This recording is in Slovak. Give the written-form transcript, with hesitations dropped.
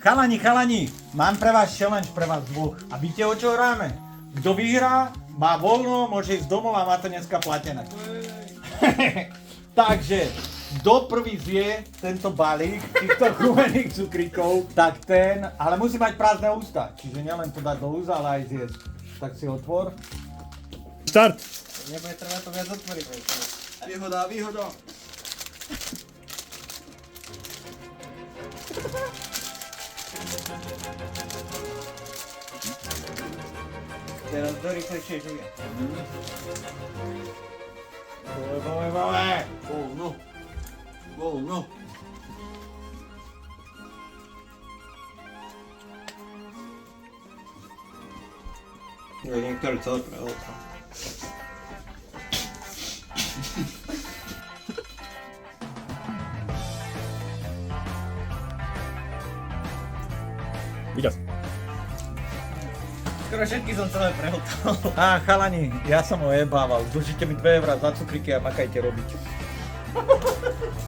Chalani, mám pre vás challenge pre vás dvoch. A víte, o čo hráme? Kto vyhrá, má voľno, môže ísť domov a má to dneska platené. Takže, kto prvý zje tento balík týchto chumených cukríkov, tak ten, ale musí mať prázdne ústa. Čiže nielen to dať do úza, ale aj zjesť. Tak si otvor. Štart! Nebude treba to viac otvoriť. Výhoda. Teraz do rýchlejšie žuje. Bole. Voľno. Niektorý celé prehltá. Víťaz. Skoro všetky som celé prehltal. Á, chalani, ja som ho jebával. Dlžite mi 2 € za cukríky a makajte robiť.